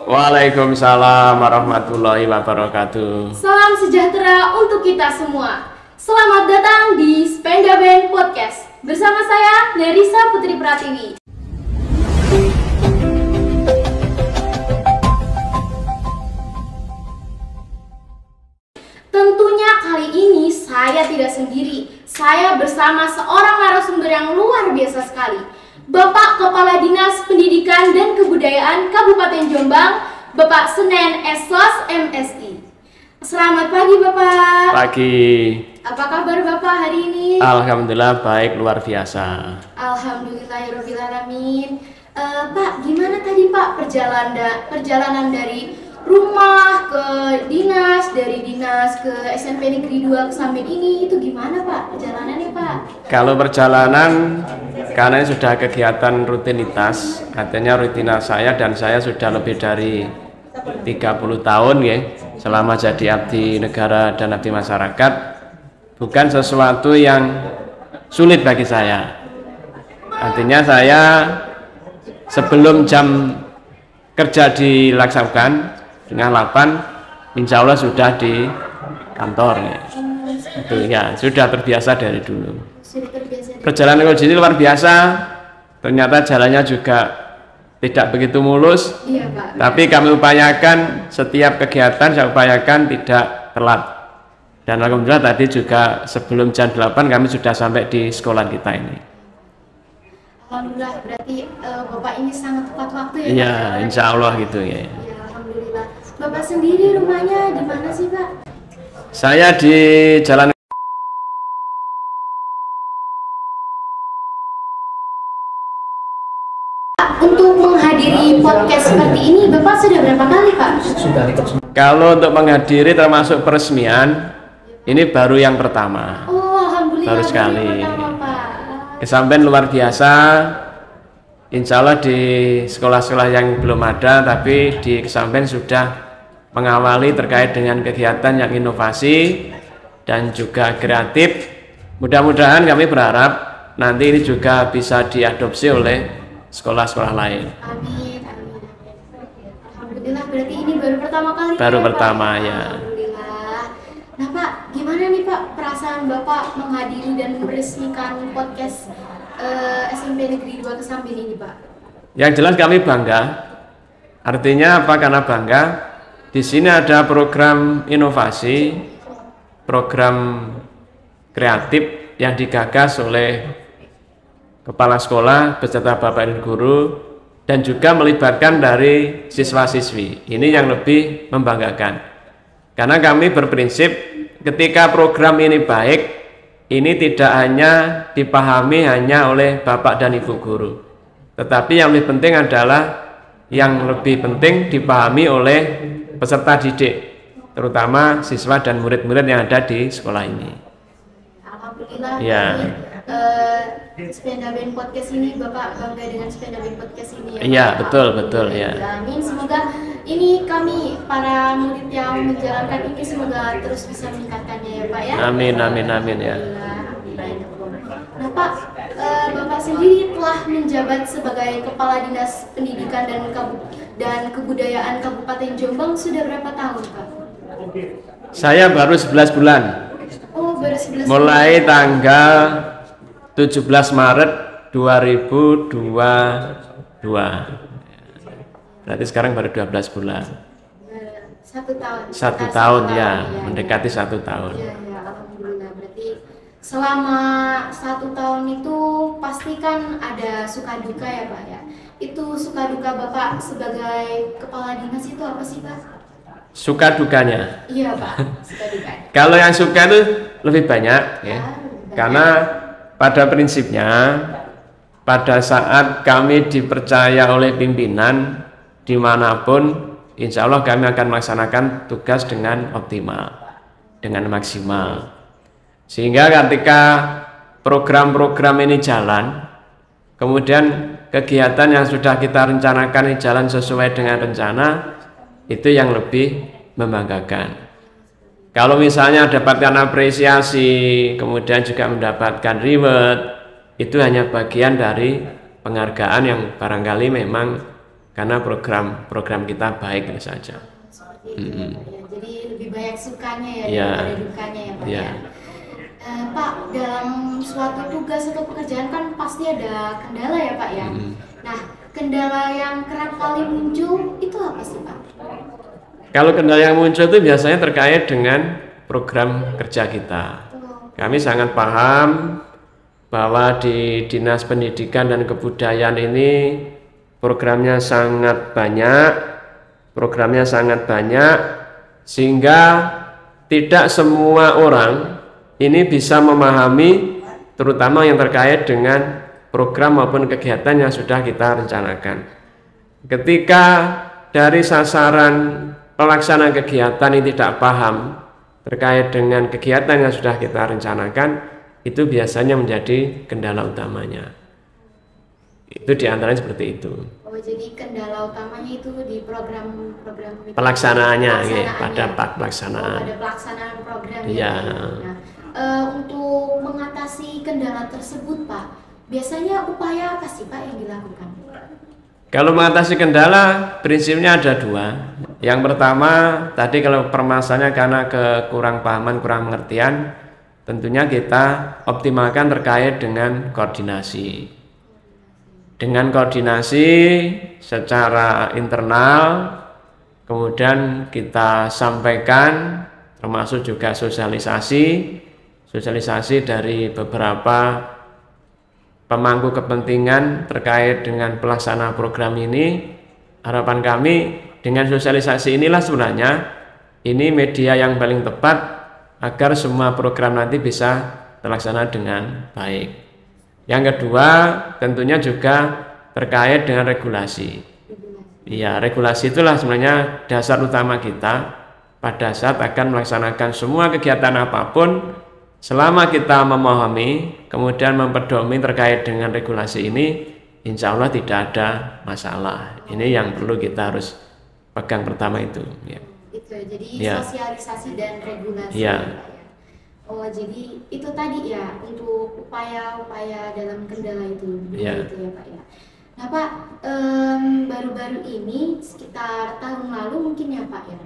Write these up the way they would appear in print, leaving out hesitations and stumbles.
Waalaikumsalam warahmatullahi wabarakatuh. Salam sejahtera untuk kita semua. Selamat datang di Spenda Band Podcast. Bersama saya, Nerisa Putri Pratiwi. Tentunya kali ini saya tidak sendiri. Saya bersama seorang narasumber yang luar biasa sekali. Bapak Kepala Dinas Pendidikan dan Kebudayaan Kabupaten Jombang, Bapak Senen Esos MSI. Selamat pagi Bapak. Pagi. Apa kabar Bapak hari ini? Alhamdulillah baik, luar biasa. Alhamdulillahirobbilalamin. Pak, gimana tadi Pak perjalanan dari rumah ke dinas, dari dinas ke SMP Negeri 2 Kesamben ini, itu gimana Pak perjalanannya Pak? Kalau perjalanan, karena ini sudah kegiatan rutinitas, artinya rutinitas saya dan saya sudah lebih dari 30 tahun ya, selama jadi abdi negara dan abdi masyarakat, bukan sesuatu yang sulit bagi saya. Artinya saya sebelum jam kerja dilaksanakan dengan 8, insya Allah sudah di kantor ya. Itu ya, sudah terbiasa dari dulu. Perjalanan ke sini luar biasa. Ternyata jalannya juga tidak begitu mulus. Iya, Pak. Tapi kami upayakan setiap kegiatan saya upayakan tidak telat. Dan alhamdulillah tadi juga sebelum jam 8 kami sudah sampai di sekolah kita ini. Alhamdulillah, berarti Bapak ini sangat tepat waktu ya? Iya, Pak? insya Allah gitu ya. Ya, alhamdulillah. Bapak sendiri rumahnya di mana sih Pak? Saya di Jalan Untuk menghadiri podcast seperti ini, Bapak sudah berapa kali Pak? Kalau untuk menghadiri termasuk peresmian, ini baru yang pertama. Oh, alhamdulillah. Baru sekali. Yang pertama, Pak. Kesamben luar biasa. Insya Allah di sekolah-sekolah yang belum ada, tapi di Kesamben sudah mengawali terkait dengan kegiatan yang inovasi dan juga kreatif. Mudah-mudahan kami berharap nanti ini juga bisa diadopsi oleh sekolah-sekolah lain. Amin, amin. Alhamdulillah, berarti ini baru pertama kali. Baru ya, pertama, Pak? ya. Alhamdulillah. Nah Pak, gimana nih Pak perasaan Bapak menghadiri dan meresmikan podcast SMP Negeri 2 Kesamben ini Pak? Yang jelas kami bangga. Artinya apa? Karena bangga. Di sini ada program inovasi, program kreatif yang digagas oleh kepala sekolah beserta Bapak Ibu guru dan juga melibatkan dari siswa-siswi. Ini yang lebih membanggakan. Karena kami berprinsip ketika program ini baik, ini tidak hanya dipahami hanya oleh Bapak dan Ibu guru. Tetapi yang lebih penting adalah yang lebih penting dipahami oleh peserta didik, terutama siswa dan murid-murid yang ada di sekolah ini. Alhamdulillah. Ya. Spenda Band Podcast ini Bapak bangga dengan Spenda Band Podcast ini ya? Iya, betul ya. Amin. Semoga ini kami para murid yang menjalankan ini semoga terus bisa meningkatkannya ya Pak ya. Amin ya. Nah Pak, Bapak sendiri telah menjabat sebagai Kepala Dinas Pendidikan dan Kebudayaan Kabupaten Jombang sudah berapa tahun Pak? Saya baru 11 bulan. Oh, baru 11 Mulai tanggal 17 Maret 2022. Berarti sekarang baru 12 bulan. 1 tahun. Satu tahun ya, mendekati 1 tahun. Ya, alhamdulillah. Berarti selama 1 tahun itu pasti kan ada suka duka ya Pak ya. Itu suka duka Bapak sebagai kepala dinas itu apa sih Pak? Suka dukanya. Iya Pak, suka duka. Kalau yang suka itu lebih banyak ya. Banyak. Karena pada prinsipnya pada saat kami dipercaya oleh pimpinan dimanapun, insya Allah kami akan melaksanakan tugas dengan optimal, dengan maksimal. Sehingga ketika program-program ini jalan, kemudian kegiatan yang sudah kita rencanakan ini jalan sesuai dengan rencana, itu yang lebih membanggakan. Kalau misalnya dapatkan apresiasi, kemudian juga mendapatkan reward, itu hanya bagian dari penghargaan yang barangkali memang karena program kita baik saja. Seperti itu ya, Pak, ya. Jadi lebih banyak sukanya ya Ya. daripada dukanya ya Pak Ya. ya. Pak, dalam suatu tugas atau pekerjaan kan pasti ada kendala ya Pak ya. Nah, kendala yang kerap kali muncul itu apa sih Pak? Kalau kendala yang muncul itu biasanya terkait dengan program kerja kita. Kami sangat paham bahwa di Dinas Pendidikan dan Kebudayaan ini programnya sangat banyak, sehingga tidak semua orang ini bisa memahami, terutama yang terkait dengan program maupun kegiatan yang sudah kita rencanakan. Ketika dari sasaran pelaksana kegiatan ini tidak paham terkait dengan kegiatan yang sudah kita rencanakan, itu biasanya menjadi kendala utamanya. Itu diantaranya seperti itu. Oh, jadi kendala utamanya itu di program Pelaksanaannya, pada pelaksanaan. pada pelaksanaan program. Iya. Nah, untuk mengatasi kendala tersebut, Pak, biasanya upaya apa sih Pak yang dilakukan? Kalau mengatasi kendala, prinsipnya ada dua. Yang pertama, tadi kalau permasalahannya karena kekurang pahaman, kurang pengertian, tentunya kita optimalkan terkait dengan koordinasi. Dengan koordinasi secara internal, kemudian kita sampaikan, termasuk juga sosialisasi dari beberapa pemangku kepentingan terkait dengan pelaksana program ini. Harapan kami dengan sosialisasi inilah sebenarnya ini media yang paling tepat agar semua program nanti bisa terlaksana dengan baik. Yang kedua tentunya juga terkait dengan regulasi. Iya, regulasi itulah sebenarnya dasar utama kita pada saat akan melaksanakan semua kegiatan apapun. Selama kita memahami, kemudian memperdomeni terkait dengan regulasi ini, insya Allah tidak ada masalah. Ini yang perlu kita harus pegang pertama itu. Ya. Itu jadi Ya. sosialisasi dan regulasi. Ya. Pak, ya. Oh, jadi itu tadi ya untuk upaya-upaya dalam kendala itu, Ya. Itu ya Pak ya. Nah Pak, baru-baru ini sekitar tahun lalu mungkin ya Pak ya,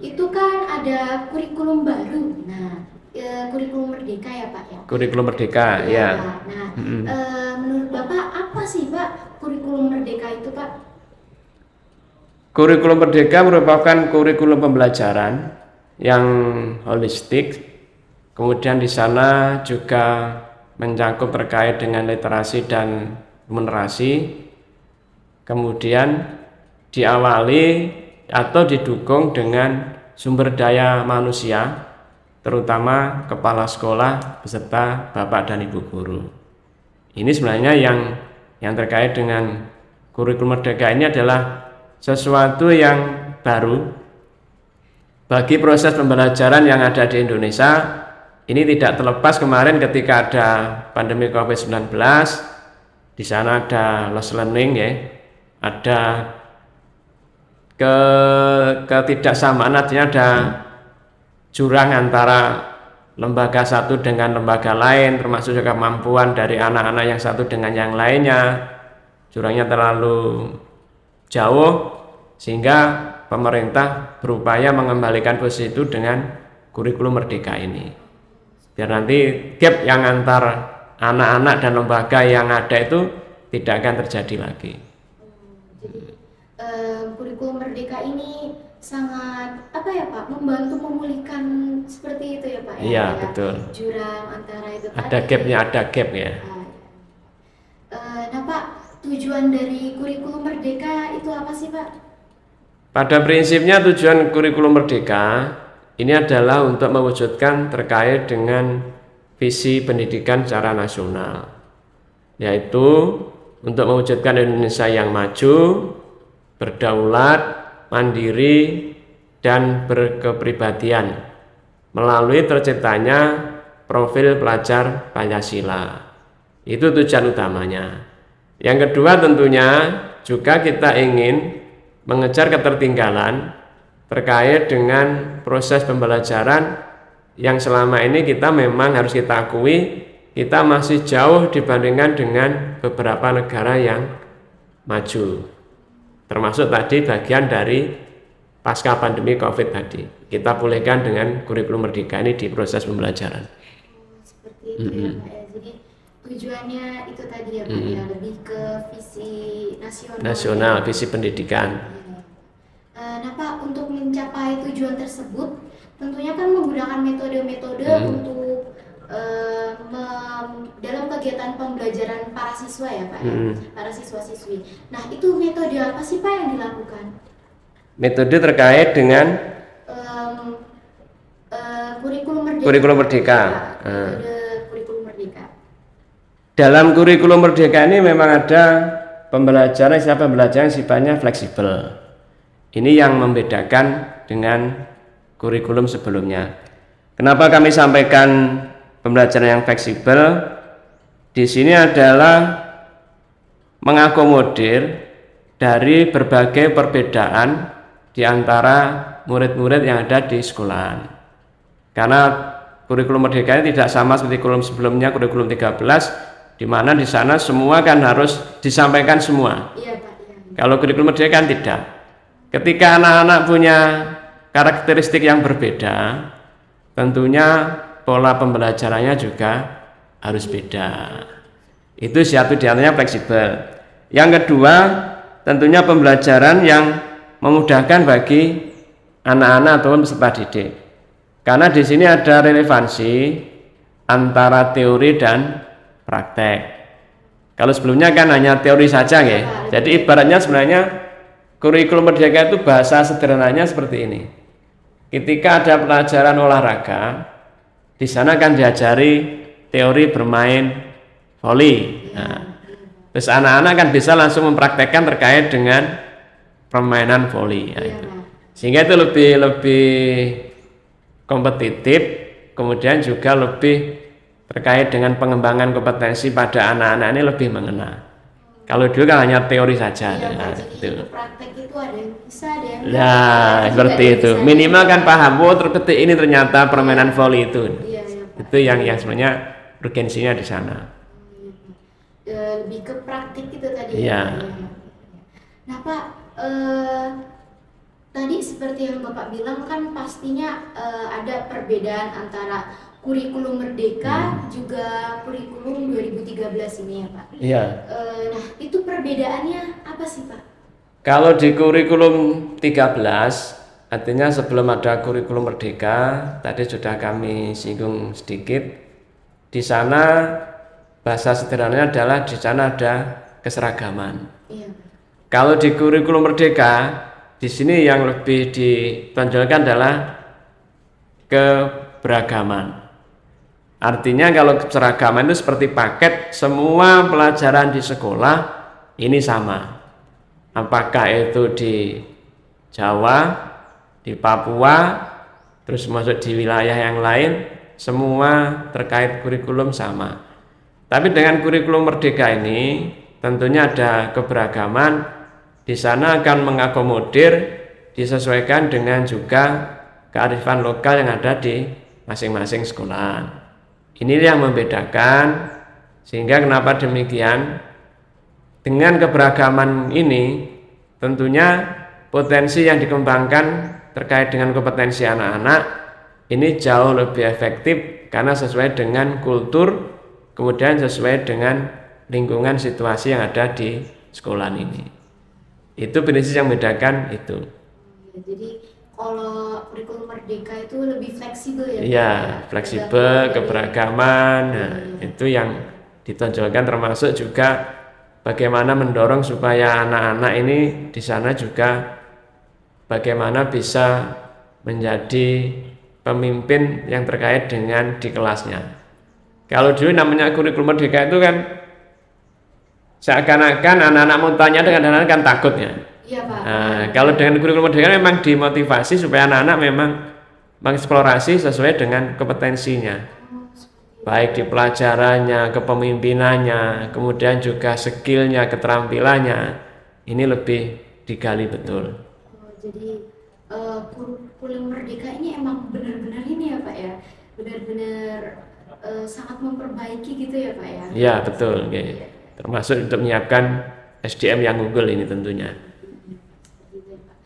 itu kan ada kurikulum baru. Nah, kurikulum Merdeka ya Pak ya. Kurikulum Merdeka, ya. Nah, menurut Bapak apa sih Pak kurikulum Merdeka itu Pak? Kurikulum Merdeka merupakan kurikulum pembelajaran yang holistik. Kemudian di sana juga mencakup terkait dengan literasi dan numerasi. Kemudian diawali atau didukung dengan sumber daya manusia, terutama kepala sekolah beserta bapak dan ibu guru. Ini sebenarnya yang terkait dengan kurikulum Merdeka ini adalah sesuatu yang baru bagi proses pembelajaran yang ada di Indonesia. Ini tidak terlepas kemarin ketika ada pandemi COVID-19, di sana ada lost learning ya, ada ketidaksamaan, artinya ada jurang antara lembaga satu dengan lembaga lain, termasuk juga kemampuan dari anak-anak yang satu dengan yang lainnya, jurangnya terlalu jauh, sehingga pemerintah berupaya mengembalikan posisi itu dengan kurikulum Merdeka ini. Biar nanti gap yang antar anak-anak dan lembaga yang ada itu tidak akan terjadi lagi. Jadi kurikulum Merdeka ini sangat membantu memulihkan seperti itu ya Pak ya. Iya, betul. Jurang antara itu Ada tadi. gapnya, ada gap ya. Nah Pak, tujuan dari kurikulum Merdeka itu apa sih Pak? Pada prinsipnya tujuan kurikulum Merdeka ini adalah untuk mewujudkan terkait dengan visi pendidikan secara nasional, yaitu untuk mewujudkan Indonesia yang maju, berdaulat, mandiri, dan berkepribadian melalui terciptanya profil pelajar Pancasila. Itu tujuan utamanya. Yang kedua tentunya juga kita ingin mengejar ketertinggalan terkait dengan proses pembelajaran yang selama ini kita memang harus kita akui kita masih jauh dibandingkan dengan beberapa negara yang maju. termasuk tadi bagian dari pasca pandemi COVID tadi. Kita pulihkan dengan kurikulum merdeka ini di proses pembelajaran. Seperti itu ya Pak ya. Jadi tujuannya itu tadi ya Pak ya, lebih ke visi nasional ya. Visi pendidikan. Nah Pak, untuk mencapai tujuan tersebut tentunya kan menggunakan metode-metode untuk dalam kegiatan pembelajaran para siswa ya Pak ya, para siswa-siswi. Nah itu metode apa sih Pak yang dilakukan? Metode terkait dengan kurikulum merdeka. Metode kurikulum merdeka. Dalam kurikulum merdeka ini memang ada pembelajaran sifatnya fleksibel. Ini yang membedakan dengan kurikulum sebelumnya. Kenapa kami sampaikan pembelajaran yang fleksibel? Di sini adalah mengakomodir dari berbagai perbedaan di antara murid-murid yang ada di sekolahan. Karena kurikulum merdeka ini tidak sama seperti kurikulum sebelumnya, kurikulum 13, di mana di sana semua kan harus disampaikan semua. Iya, Pak, ya. Kalau kurikulum merdeka kan tidak. Ketika anak-anak punya karakteristik yang berbeda, tentunya pola pembelajarannya juga harus beda. Itu satu di antaranya fleksibel. Yang kedua, tentunya pembelajaran yang memudahkan bagi anak-anak atau peserta didik. Karena di sini ada relevansi antara teori dan praktek. Kalau sebelumnya kan hanya teori saja ya. Jadi ibaratnya sebenarnya kurikulum merdeka itu bahasa sederhananya seperti ini. Ketika ada pelajaran olahraga, di sana kan diajari teori bermain voli. Nah, terus anak-anak kan bisa langsung mempraktekkan terkait dengan permainan voli. Nah, itu. Sehingga itu lebih kompetitif, kemudian juga lebih terkait dengan pengembangan kompetensi pada anak-anak ini lebih mengena. Kalau dulu kan hanya teori saja. Iya, Nah, jadi itu. praktek itu ada yang bisa, ada yang Nah, seperti itu. Minimal kan paham, oh terpetik ini ternyata permainan voli itu. Iya, Pak. Itu yang sebenarnya urgensinya di sana. Lebih ke praktik itu tadi. Iya. Ya. Nah, Pak, tadi seperti yang Bapak bilang kan pastinya ada perbedaan antara kurikulum merdeka juga kurikulum 2013 ini ya Pak. Iya. Nah itu perbedaannya apa sih Pak? Kalau di kurikulum 13, artinya sebelum ada kurikulum merdeka, tadi sudah kami singgung sedikit. Di sana bahasa sederhananya adalah di sana ada keseragaman. Iya. Kalau di kurikulum merdeka, di sini yang lebih ditonjolkan adalah keberagaman. Artinya kalau keseragaman itu seperti paket, semua pelajaran di sekolah ini sama. Apakah itu di Jawa, di Papua, terus masuk di wilayah yang lain, semua terkait kurikulum sama. Tapi dengan kurikulum merdeka ini tentunya ada keberagaman, di sana akan mengakomodir, disesuaikan dengan juga kearifan lokal yang ada di masing-masing sekolah. Ini yang membedakan, sehingga kenapa demikian, dengan keberagaman ini tentunya potensi yang dikembangkan terkait dengan kompetensi anak-anak ini jauh lebih efektif karena sesuai dengan kultur, kemudian sesuai dengan lingkungan situasi yang ada di sekolah ini. Itu prinsip yang membedakan itu. Jadi kalau kurikulum merdeka itu lebih fleksibel ya? Iya, fleksibel, keberagaman. Nah, itu yang ditonjolkan, termasuk juga bagaimana mendorong supaya anak-anak ini di sana juga bagaimana bisa menjadi pemimpin yang terkait dengan di kelasnya. Kalau dulu namanya kurikulum merdeka itu kan seakan-akan anak-anak mau tanya dengan anak-anak kan takutnya. Iya Pak. Nah, kalau dengan kurikulum merdeka memang dimotivasi supaya anak-anak memang mengeksplorasi sesuai dengan kompetensinya, baik di pelajarannya, kepemimpinannya, kemudian juga skillnya, keterampilannya, ini lebih digali betul. Jadi kurikulum merdeka ini emang benar-benar ini ya Pak ya, benar-benar sangat memperbaiki gitu ya Pak ya? Ya betul, okay. Termasuk untuk menyiapkan SDM yang unggul ini tentunya.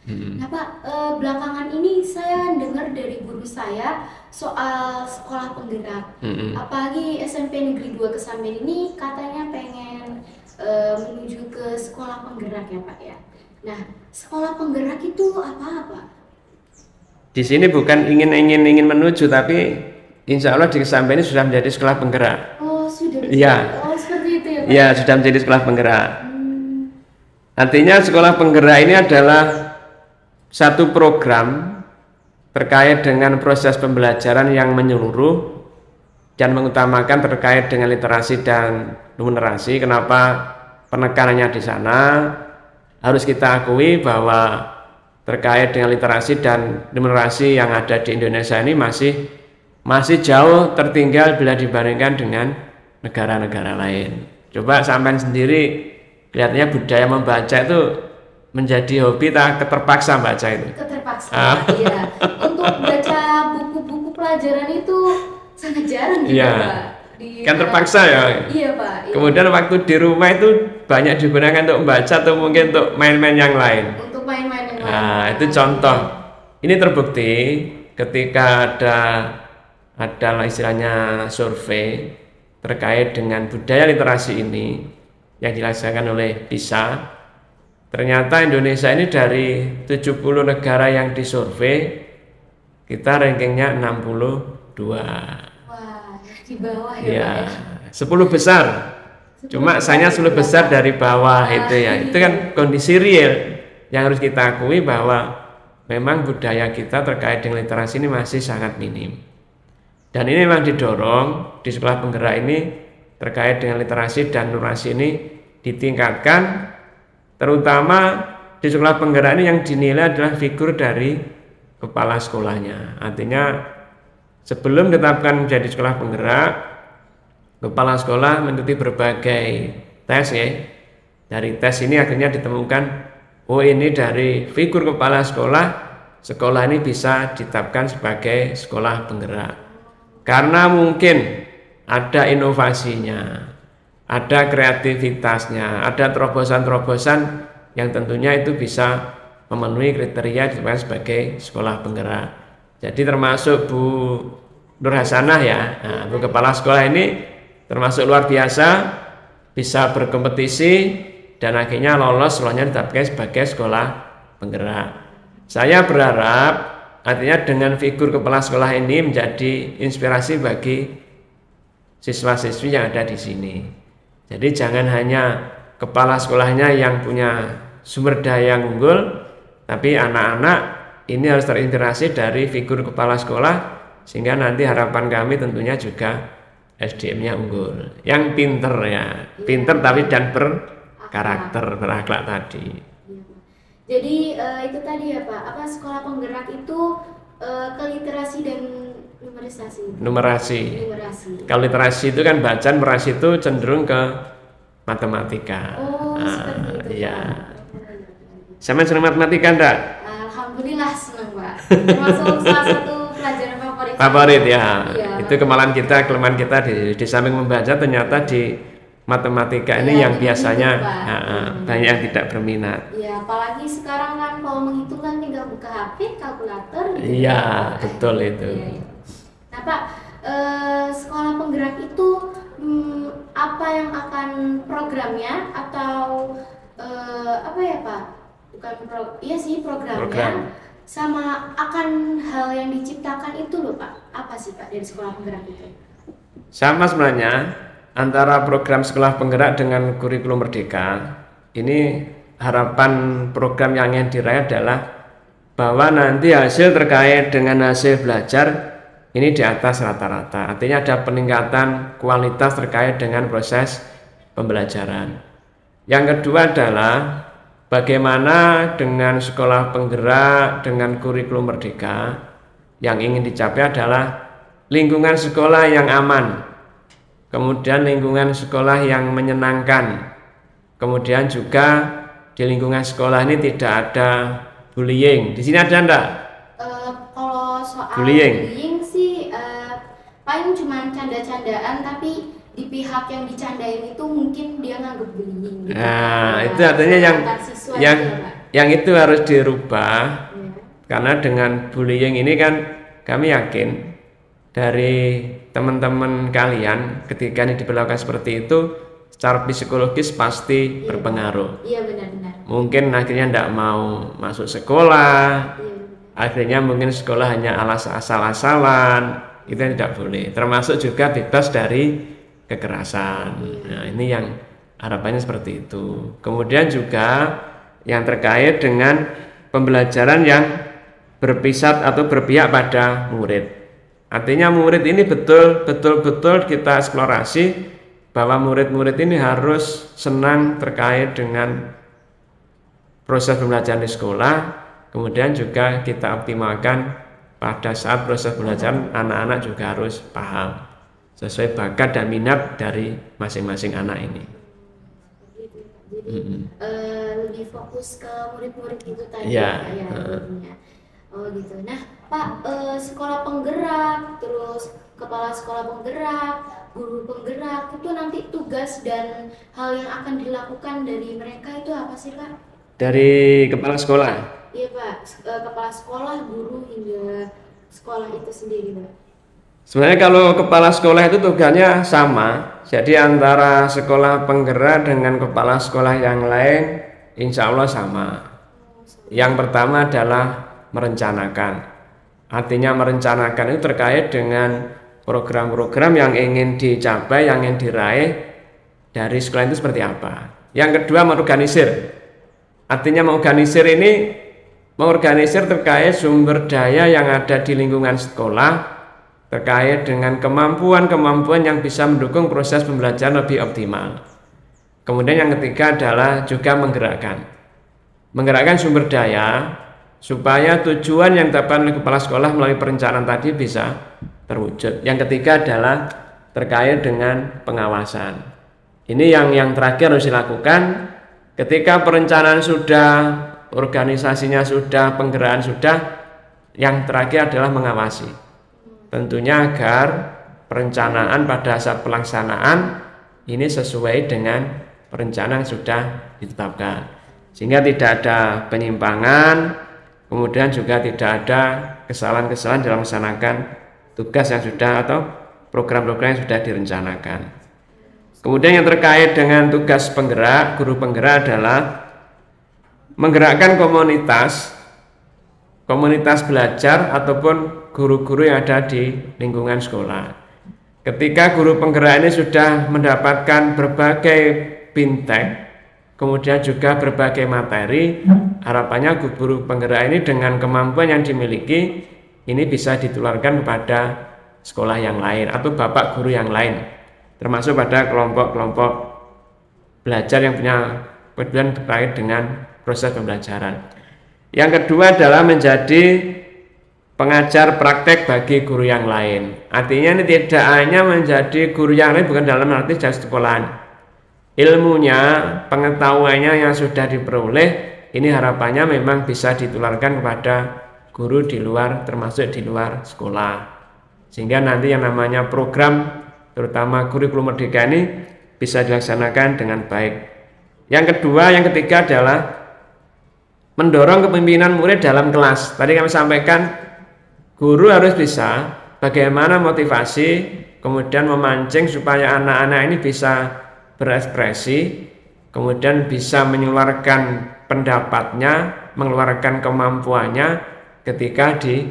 Nah Pak, belakangan ini saya dengar dari guru saya soal sekolah penggerak. Apalagi SMP Negeri 2 Kesamben ini katanya pengen menuju ke sekolah penggerak ya Pak ya. Nah, sekolah penggerak itu apa Pak? Di sini bukan ingin menuju, tapi insya Allah di Kesamben ini sudah menjadi sekolah penggerak. Oh sudah. Iya. Oh seperti itu ya Pak. Iya, sudah menjadi sekolah penggerak. Artinya sekolah penggerak ini adalah satu program terkait dengan proses pembelajaran yang menyeluruh dan mengutamakan terkait dengan literasi dan numerasi. Kenapa penekanannya di sana? Harus kita akui bahwa terkait dengan literasi dan numerasi yang ada di Indonesia ini masih jauh tertinggal bila dibandingkan dengan negara-negara lain. Coba sampean sendiri kelihatannya budaya membaca itu menjadi hobi tak keterpaksa baca itu? Keterpaksa, iya. Untuk baca buku-buku pelajaran itu sangat jarang gitu Pak. Kan terpaksa ya? Iya Pak. Iya. Kemudian waktu di rumah itu banyak digunakan untuk membaca atau mungkin untuk main-main yang lain? Untuk main-main yang lain. Nah itu contoh. Ini terbukti ketika ada istilahnya survei terkait dengan budaya literasi ini yang dilaksanakan oleh PISA. Ternyata Indonesia ini dari 70 negara yang disurvei, kita rankingnya 62. Wah, di bawah ya. 10 besar. Cuma saya 10 besar dari bawah itu ya. Itu kan kondisi real yang harus kita akui bahwa memang budaya kita terkait dengan literasi ini masih sangat minim. Dan ini memang didorong di sekolah penggerak ini terkait dengan literasi dan numerasi ini ditingkatkan, terutama di sekolah penggerak ini yang dinilai adalah figur dari kepala sekolahnya. Artinya sebelum ditetapkan menjadi sekolah penggerak, kepala sekolah mengikuti berbagai tes ya. Dari tes ini akhirnya ditemukan, oh ini dari figur kepala sekolah ini bisa ditetapkan sebagai sekolah penggerak. Karena mungkin ada inovasinya, ada kreativitasnya, ada terobosan-terobosan yang tentunya itu bisa memenuhi kriteria ditetapkan sebagai sekolah penggerak. Jadi termasuk Bu Nur Hasanah ya, Bu Kepala Sekolah ini termasuk luar biasa, bisa berkompetisi dan akhirnya lolos sekolahnya ditetapkan sebagai sekolah penggerak. Saya berharap artinya dengan figur kepala sekolah ini menjadi inspirasi bagi siswa-siswi yang ada di sini. Jadi jangan hanya kepala sekolahnya yang punya sumber daya yang unggul, tapi anak-anak ini harus terinspirasi dari figur kepala sekolah, sehingga nanti harapan kami tentunya juga SDM-nya unggul, yang pinter ya, pinter tapi dan berkarakter, berakhlak tadi. Jadi itu tadi ya Pak, apa sekolah penggerak itu ke literasi dan numerasi. Kalau literasi itu kan bacaan, numerasi itu cenderung ke matematika. Oh, seperti itu. Iya. Sama senang matematika enggak? Alhamdulillah senang Pak. Termasuk salah satu pelajaran favorit. Favorit ya. Iya, itu kelemahan kita di samping membaca ternyata di matematika ini yang biasanya banyak yang tidak berminat. Iya, apalagi sekarang kan kalau menghitung kan tinggal buka HP, kalkulator. Iya, betul itu. Iya. Nah Pak, sekolah penggerak itu apa yang akan programnya atau apa ya Pak? Bukan iya sih programnya. Sama akan hal yang diciptakan itu loh Pak. Apa sih Pak dari sekolah penggerak itu? Sama sebenarnya. Antara program sekolah penggerak dengan kurikulum merdeka, ini harapan program yang ingin diraih adalah bahwa nanti hasil terkait dengan hasil belajar ini di atas rata-rata. Artinya ada peningkatan kualitas terkait dengan proses pembelajaran. Yang kedua adalah bagaimana dengan sekolah penggerak dengan kurikulum merdeka yang ingin dicapai adalah lingkungan sekolah yang aman. Kemudian lingkungan sekolah yang menyenangkan. Kemudian juga di lingkungan sekolah ini tidak ada bullying. Di sini ada enggak? Kalau soal bullying sih paling cuma canda-candaan, tapi di pihak yang dicandain itu mungkin dia nganggep bullying gitu. Nah, itu artinya yang yang itu harus dirubah. Ya. Karena dengan bullying ini kan kami yakin dari teman-teman kalian ketika ini diperlakukan seperti itu secara psikologis pasti berpengaruh. Iya benar-benar. Mungkin akhirnya tidak mau masuk sekolah, Iya. akhirnya mungkin sekolah hanya asal-asalan, itu yang tidak boleh. Termasuk juga bebas dari kekerasan. Nah, ini yang harapannya seperti itu. Kemudian juga yang terkait dengan pembelajaran yang berpisat atau berpihak pada murid. Artinya murid ini betul-betul kita eksplorasi bahwa murid-murid ini harus senang terkait dengan proses pembelajaran di sekolah. Kemudian juga kita optimalkan pada saat proses pembelajaran anak-anak juga harus paham sesuai bakat dan minat dari masing-masing anak ini. Jadi lebih fokus ke murid-murid itu tadi ya. Oh gitu. Nah Pak, sekolah penggerak, terus kepala sekolah penggerak, guru penggerak, itu nanti tugas dan hal yang akan dilakukan dari mereka itu apa sih Pak? Dari kepala sekolah? Iya Pak, kepala sekolah, guru hingga sekolah itu sendiri Pak. Sebenarnya kalau kepala sekolah itu tugasnya sama, jadi antara sekolah penggerak dengan kepala sekolah yang lain insya Allah sama. Yang pertama adalah merencanakan. Artinya merencanakan itu terkait dengan program-program yang ingin dicapai, yang ingin diraih dari sekolah itu seperti apa. Yang kedua mengorganisir. Artinya mengorganisir ini mengorganisir terkait sumber daya yang ada di lingkungan sekolah, terkait dengan kemampuan-kemampuan yang bisa mendukung proses pembelajaran lebih optimal. Kemudian yang ketiga adalah juga menggerakkan sumber daya supaya tujuan yang ditetapkan oleh kepala sekolah melalui perencanaan tadi bisa terwujud. Yang ketiga adalah terkait dengan pengawasan. Ini yang terakhir harus dilakukan. Ketika perencanaan sudah, organisasinya sudah, penggerakan sudah, yang terakhir adalah mengawasi. Tentunya agar perencanaan pada saat pelaksanaan ini sesuai dengan perencanaan yang sudah ditetapkan, sehingga tidak ada penyimpangan. Kemudian juga tidak ada kesalahan-kesalahan dalam melaksanakan tugas yang sudah atau program-program yang sudah direncanakan. Kemudian yang terkait dengan tugas penggerak, guru penggerak adalah menggerakkan komunitas belajar ataupun guru-guru yang ada di lingkungan sekolah. Ketika guru penggerak ini sudah mendapatkan berbagai bintek, kemudian juga berbagai materi, harapannya guru penggerak ini dengan kemampuan yang dimiliki ini bisa ditularkan kepada sekolah yang lain atau bapak guru yang lain, termasuk pada kelompok-kelompok belajar yang punya kepedulian terkait dengan proses pembelajaran. Yang kedua adalah menjadi pengajar praktek bagi guru yang lain. Artinya ini tidak hanya menjadi guru yang lain, bukan dalam arti jasa sekolahan. Ilmunya, pengetahuannya yang sudah diperoleh, ini harapannya memang bisa ditularkan kepada guru di luar, termasuk di luar sekolah. Sehingga nanti yang namanya program, terutama kurikulum merdeka ini, bisa dilaksanakan dengan baik. Yang kedua, yang ketiga adalah mendorong kepemimpinan murid dalam kelas. Tadi kami sampaikan, guru harus bisa bagaimana motivasi, kemudian memancing supaya anak-anak ini bisa berekspresi, kemudian bisa mengeluarkan pendapatnya, mengeluarkan kemampuannya ketika di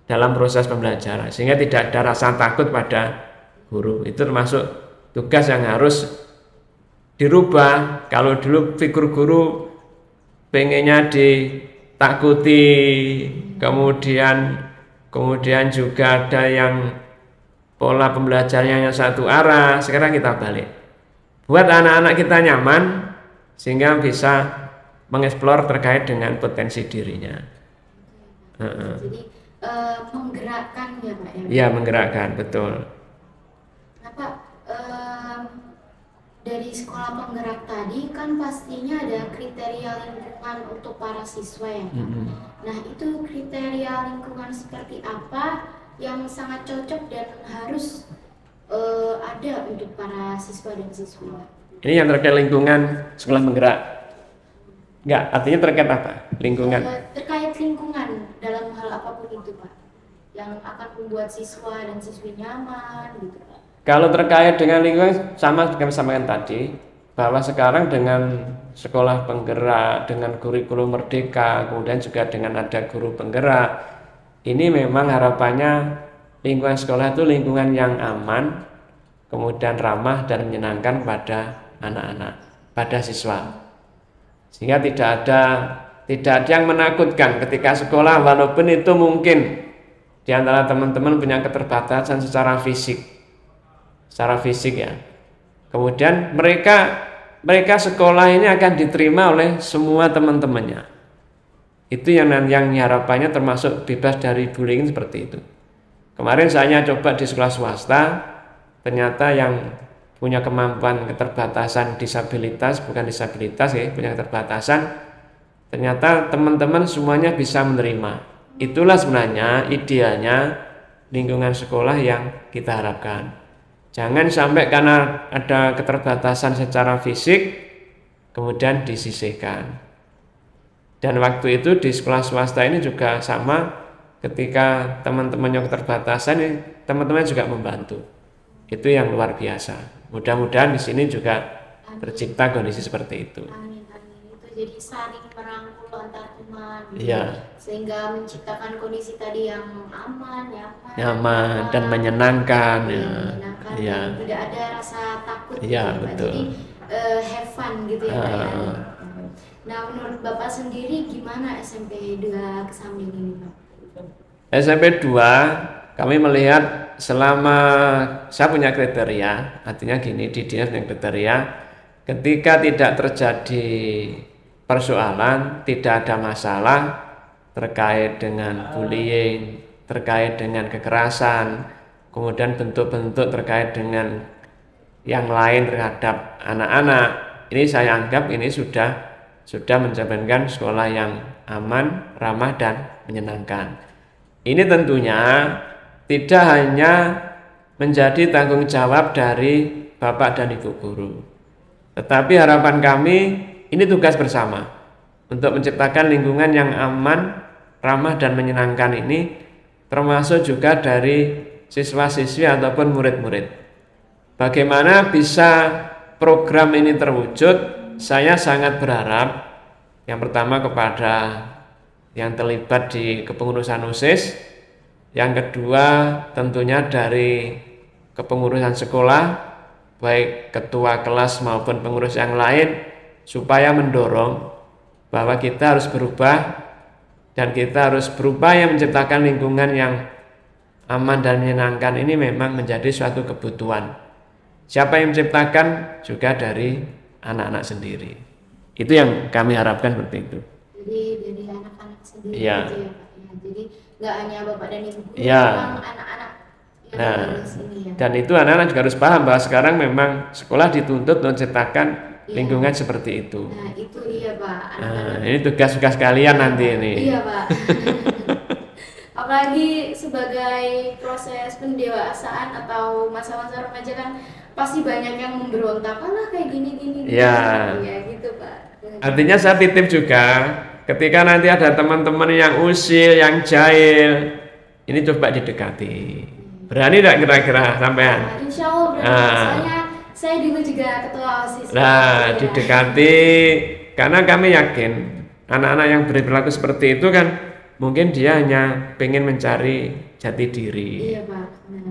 dalam proses pembelajaran, sehingga tidak ada rasa takut pada guru. Itu termasuk tugas yang harus dirubah. Kalau dulu figur guru pengennya ditakuti, kemudian juga ada yang pola pembelajarannya satu arah, sekarang kita balik. Buat anak-anak kita nyaman sehingga bisa mengeksplor terkait dengan potensi dirinya. Jadi menggerakkan ya Pak ya? Iya, menggerakkan, betul. Nah Pak, dari sekolah penggerak tadi kan pastinya ada kriteria lingkungan untuk para siswa ya Pak. Nah itu kriteria lingkungan seperti apa yang sangat cocok dan harus ada untuk para siswa dan siswa? Ini yang terkait lingkungan sekolah penggerak. Enggak, artinya terkait apa? Lingkungan. Terkait lingkungan dalam hal apapun itu Pak, yang akan membuat siswa dan siswi nyaman gitu Pak. Kalau terkait dengan lingkungan, sama seperti kami sampaikan tadi, bahwa sekarang dengan sekolah penggerak, dengan kurikulum merdeka, kemudian juga dengan ada guru penggerak, ini memang harapannya lingkungan sekolah itu lingkungan yang aman, kemudian ramah dan menyenangkan pada anak-anak, pada siswa. Sehingga tidak ada yang menakutkan ketika sekolah, walaupun itu mungkin di antara teman-teman punya keterbatasan secara fisik ya. Kemudian mereka sekolah ini akan diterima oleh semua teman-temannya. Itu yang harapannya termasuk bebas dari bullying seperti itu. Kemarin saya coba di sekolah swasta, ternyata yang punya kemampuan keterbatasan disabilitas, bukan disabilitas ya, punya keterbatasan, ternyata teman-teman semuanya bisa menerima. Itulah sebenarnya idealnya lingkungan sekolah yang kita harapkan. Jangan sampai karena ada keterbatasan secara fisik kemudian disisihkan. Dan waktu itu di sekolah swasta ini juga sama, ketika teman-teman yang keterbatasan ini teman-teman juga membantu. Itu yang luar biasa. Mudah-mudahan di sini juga tercipta kondisi seperti itu. Amin, amin. Itu jadi saling merangkul antar teman. Iya. Sehingga menciptakan kondisi tadi yang aman dan menyenangkan. Menyenangkan. Ya. Tidak ada rasa takut. Iya, betul. Jadi have fun gitu ya Pak ya. Nah, menurut Bapak sendiri gimana SMP 2 Kesamling ini Pak? SMP 2 kami melihat selama saya punya kriteria, artinya gini, di dinas punya kriteria, ketika tidak terjadi persoalan, tidak ada masalah terkait dengan bullying, terkait dengan kekerasan, kemudian bentuk-bentuk terkait dengan yang lain terhadap anak-anak, ini saya anggap ini sudah mencerminkan sekolah yang aman, ramah dan menyenangkan. Ini tentunya tidak hanya menjadi tanggung jawab dari Bapak dan Ibu guru, tetapi harapan kami ini tugas bersama untuk menciptakan lingkungan yang aman, ramah dan menyenangkan ini, termasuk juga dari siswa-siswi ataupun murid-murid. Bagaimana bisa program ini terwujud? Saya sangat berharap yang pertama kepada yang terlibat di kepengurusan OSIS, yang kedua tentunya dari kepengurusan sekolah, baik ketua kelas maupun pengurus yang lain, supaya mendorong bahwa kita harus berubah dan kita harus berupaya menciptakan lingkungan yang aman dan menyenangkan. Ini memang menjadi suatu kebutuhan. Siapa yang menciptakan? Juga dari anak-anak sendiri. Itu yang kami harapkan seperti itu. Jadi dari anak-anak sendiri ya. Gitu ya Pak ya. Jadi nggak hanya Bapak dan Ibu guru, ya. Memang anak-anak yang ada di sini ya. Dan itu anak-anak juga harus paham bahwa sekarang memang sekolah dituntut menciptakan lingkungan seperti itu. Nah itu iya Pak. Ini tugas-tugas kalian nanti ini. Iya Pak. Apalagi sebagai proses pendewasaan atau masa-masa remaja kan pasti banyak yang memberontak, lah kayak gini-gini. Ya. Gitu Pak. Artinya saya titip juga, ketika nanti ada teman-teman yang usil, yang jahil, ini coba didekati. Berani tidak kira-kira sampean? Insya Allah berani. Soalnya saya dulu juga ketua OSIS. Nah, didekati, karena kami yakin anak-anak yang berperilaku seperti itu kan mungkin dia hanya pengen mencari jati diri. Iya Pak.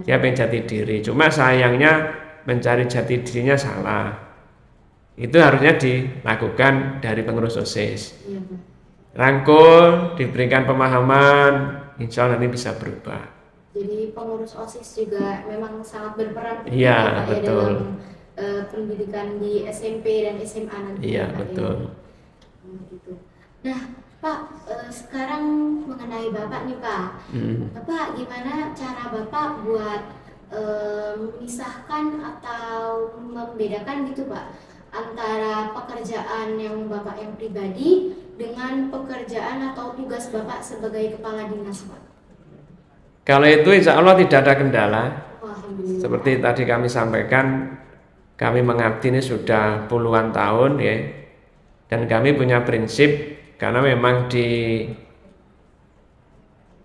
Dia pengen jati diri, cuma sayangnya mencari jati dirinya salah. Itu harusnya dilakukan dari pengurus OSIS. Iya Pak. Rangkul, diberikan pemahaman, insya Allah nanti bisa berubah. Jadi pengurus OSIS juga memang sangat berperan Iya, betul. Dalam pendidikan di SMP dan SMA nanti. Iya, betul. Gitu. Nah, Pak, sekarang mengenai Bapak nih Pak. Bapak, gimana cara Bapak buat memisahkan atau membedakan gitu Pak antara pekerjaan yang Bapak yang pribadi dengan pekerjaan atau tugas Bapak sebagai kepala dinas Pak? Kalau itu insya Allah tidak ada kendala. Seperti tadi kami sampaikan, kami mengabdi ini sudah puluhan tahun ya. Dan kami punya prinsip, karena memang di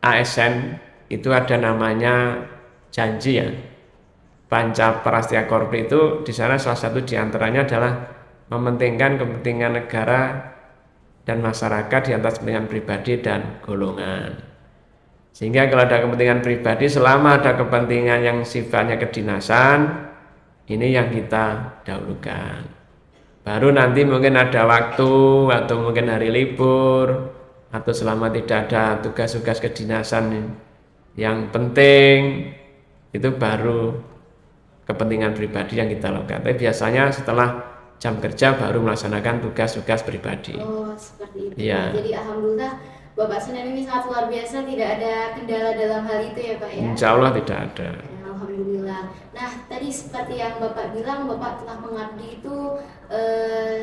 ASN itu ada namanya janji ya. Panca Prastya Korpi itu di sana salah satu diantaranya adalah mementingkan kepentingan negara dan masyarakat di atas kepentingan pribadi dan golongan. Sehingga kalau ada kepentingan pribadi, selama ada kepentingan yang sifatnya kedinasan, ini yang kita dahulukan. Baru nanti mungkin ada waktu atau mungkin hari libur atau selama tidak ada tugas-tugas kedinasan yang penting, itu baru kepentingan pribadi yang kita lakukan. Tapi biasanya setelah jam kerja baru melaksanakan tugas-tugas pribadi. Oh, seperti itu. Ya. Jadi alhamdulillah Bapak Sunan ini sangat luar biasa, tidak ada kendala dalam hal itu ya Pak ya. Insya Allah tidak ada. Ya, alhamdulillah. Nah, tadi seperti yang Bapak bilang, Bapak telah mengabdi itu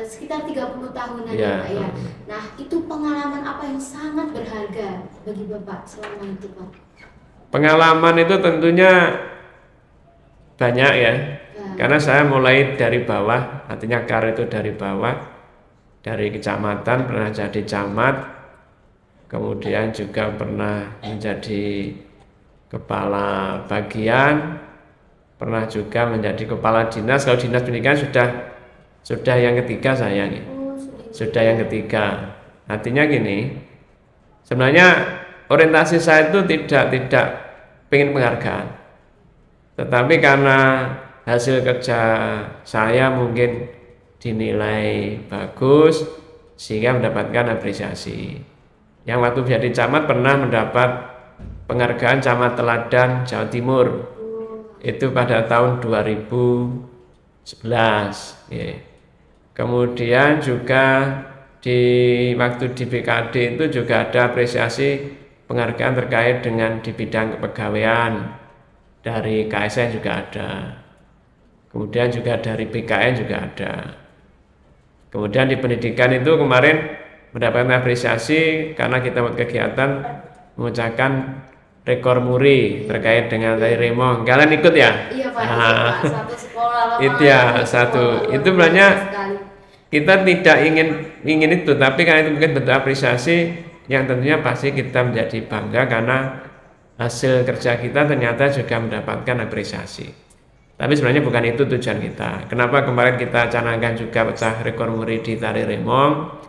sekitar 30 tahunan ya Pak ya. Nah, itu pengalaman apa yang sangat berharga bagi Bapak selama itu Pak? Pengalaman itu tentunya banyak ya. Karena saya mulai dari bawah, artinya karir itu dari bawah, dari kecamatan pernah jadi camat, kemudian juga pernah menjadi kepala bagian, pernah juga menjadi kepala dinas. Kalau dinas pendidikan sudah yang ketiga saya nih. Sudah yang ketiga. Artinya gini, sebenarnya orientasi saya itu tidak pengen penghargaan, tetapi karena hasil kerja saya mungkin dinilai bagus sehingga mendapatkan apresiasi. Yang waktu jadi camat pernah mendapat penghargaan Camat Teladan Jawa Timur. Itu pada tahun 2011. Kemudian juga waktu di BKD itu juga ada apresiasi penghargaan terkait dengan di bidang kepegawaian, dari KSN juga ada. Kemudian juga dari BKN juga ada. Kemudian di pendidikan itu kemarin mendapatkan apresiasi karena kita buat kegiatan mengucapkan rekor muri terkait dengan tari remong. Kalian ikut ya? Iya Pak, Pak. Satu sekolah. Itu ya, satu. Itu sebenarnya kita tidak ingin itu, tapi karena itu mungkin bentuk apresiasi yang tentunya pasti kita menjadi bangga karena hasil kerja kita ternyata juga mendapatkan apresiasi. Tapi sebenarnya bukan itu tujuan kita. Kenapa kemarin kita canangkan juga pecah rekor muri di tari remong?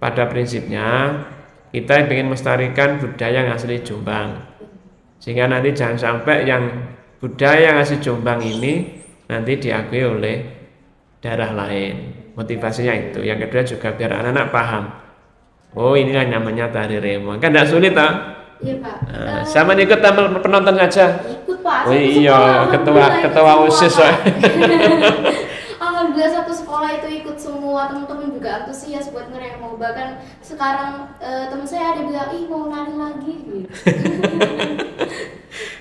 Pada prinsipnya kita ingin melestarikan budaya yang asli Jombang, sehingga nanti jangan sampai yang budaya yang asli Jombang ini nanti diakui oleh daerah lain. Motivasinya itu. Yang kedua juga biar anak-anak paham, oh inilah namanya tari remong. Kan tidak sulit tak? Iya Pak. Sama ikut penonton saja. Ikut Pak. Oh iya, ketua OSIS. Alhamdulillah satu sekolah itu ikut semua, teman-teman juga antusias buat ngeremo. Bahkan sekarang teman saya ada bilang, ih mau nari lagi gitu.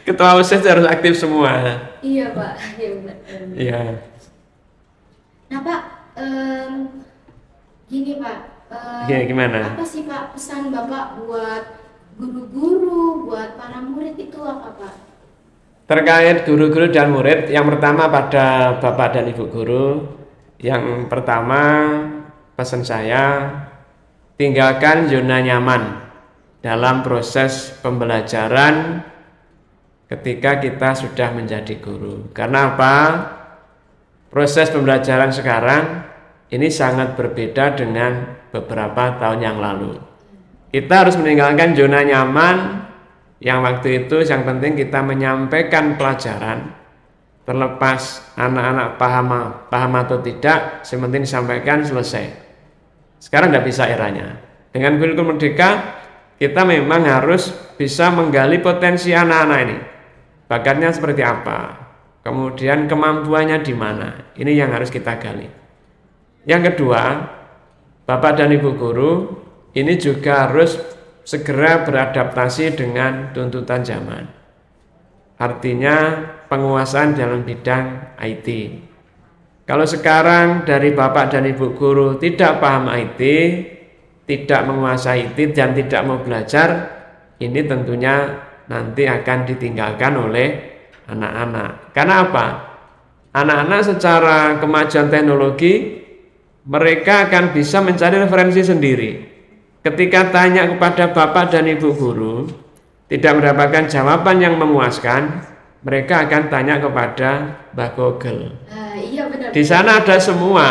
Ketua OSIS harus aktif semua. Iya Pak, iya benar. Iya. Nah Pak, gini Pak, gimana? apa sih Pak pesan Bapak buat guru-guru, buat para murid itu apa Pak? Terkait guru-guru dan murid, yang pertama pada Bapak dan Ibu guru, yang pertama pesan saya, tinggalkan zona nyaman dalam proses pembelajaran ketika kita sudah menjadi guru. Karena apa? Proses pembelajaran sekarang ini sangat berbeda dengan beberapa tahun yang lalu. Kita harus meninggalkan zona nyaman yang waktu itu yang penting kita menyampaikan pelajaran, terlepas anak-anak paham atau tidak, yang penting disampaikan selesai. Sekarang tidak bisa eranya. Dengan kurikulum merdeka kita memang harus bisa menggali potensi anak-anak ini, bakatnya seperti apa, kemudian kemampuannya di mana. Ini yang harus kita gali. Yang kedua, Bapak dan Ibu guru ini juga harus segera beradaptasi dengan tuntutan zaman. Artinya penguasaan dalam bidang IT. Kalau sekarang dari Bapak dan Ibu guru tidak paham IT, tidak menguasai IT dan tidak mau belajar, ini tentunya nanti akan ditinggalkan oleh anak-anak. Karena apa? Anak-anak secara kemajuan teknologi mereka akan bisa mencari referensi sendiri. Ketika tanya kepada bapak dan ibu guru, tidak mendapatkan jawaban yang memuaskan, mereka akan tanya kepada Mbah Google. Iya benar. Di sana ada semua.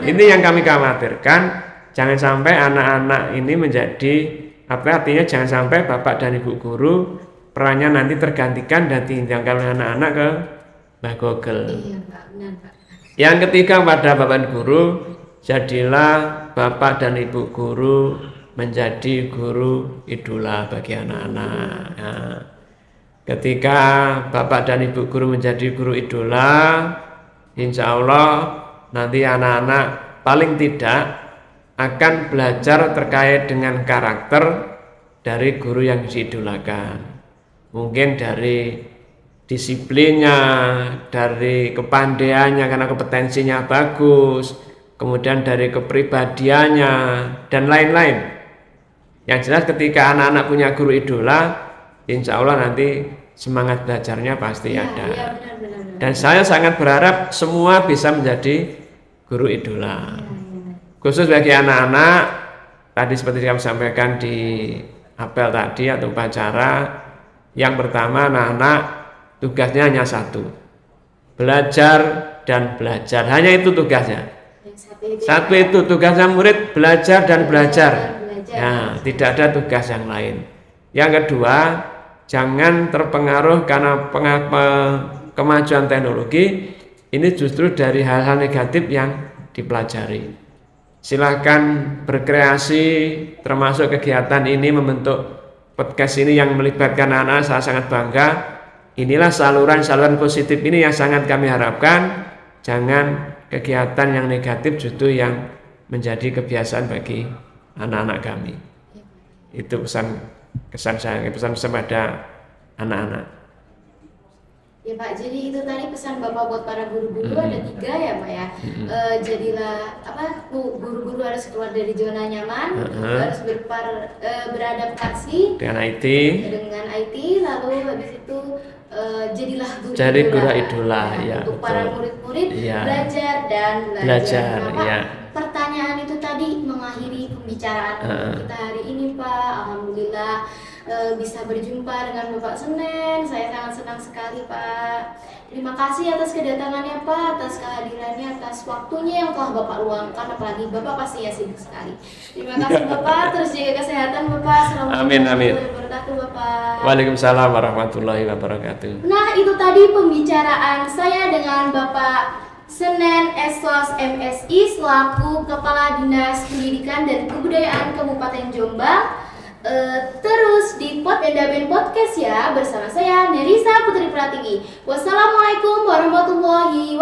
Ini yang kami khawatirkan, jangan sampai anak-anak ini menjadi artinya jangan sampai bapak dan ibu guru perannya nanti tergantikan dan ditinggalkan oleh anak-anak ke Mbah Google. Iya Pak, benar Pak. Yang ketiga pada bapak guru, jadilah bapak dan ibu guru menjadi guru idola bagi anak-anak. Nah, ketika bapak dan ibu guru menjadi guru idola, insya Allah nanti anak-anak paling tidak akan belajar terkait dengan karakter dari guru yang diidolakan. Mungkin dari disiplinnya, dari kepandaiannya karena kompetensinya bagus, kemudian dari kepribadiannya dan lain-lain. Yang jelas ketika anak-anak punya guru idola, insya Allah nanti semangat belajarnya pasti ada. Iya, benar. Dan saya sangat berharap semua bisa menjadi guru idola. Khusus bagi anak-anak, tadi seperti kami sampaikan di apel tadi atau upacara, yang pertama anak-anak tugasnya hanya satu, belajar dan belajar, hanya itu tugasnya. Satu itu tugasnya murid, belajar dan belajar. Nah, tidak ada tugas yang lain. Yang kedua, jangan terpengaruh karena kemajuan teknologi. Ini justru dari hal-hal negatif yang dipelajari. Silahkan berkreasi, termasuk kegiatan ini membentuk podcast ini yang melibatkan anak-anak, saya sangat bangga. Inilah saluran-saluran positif ini yang sangat kami harapkan. Jangan kegiatan yang negatif justru yang menjadi kebiasaan bagi anak-anak kami. Itu kesan saya, pesan pada anak-anak. Ya Pak, jadi itu tadi pesan Bapak buat para guru-guru ada 3 ya Pak ya. Jadilah guru-guru harus keluar dari zona nyaman, harus beradaptasi dengan IT, lalu habis itu jadilah guru idola ya, untuk betul. Para murid-murid ya. Belajar dan belajar. Nah, Pak, ya. Pertanyaan itu tadi mengakhiri pembicaraan kita hari ini Pak. Alhamdulillah bisa berjumpa dengan Bapak Senen. Saya sangat senang sekali Pak. Terima kasih atas kedatangannya Pak, atas kehadirannya, atas waktunya yang telah Bapak luangkan. Apalagi Bapak pastinya sibuk sekali. Terima kasih Bapak, terus jaga kesehatan Bapak. Amin. Wabarakatuh Bapak. Waalaikumsalam warahmatullahi wabarakatuh. Nah itu tadi pembicaraan saya dengan Bapak Senen Esos MSI selaku Kepala Dinas Pendidikan dan Kebudayaan Kabupaten Jombang. Terus di Pendaben Podcast ya, bersama saya Nerisa Putri Pratiwi. Wassalamualaikum warahmatullahi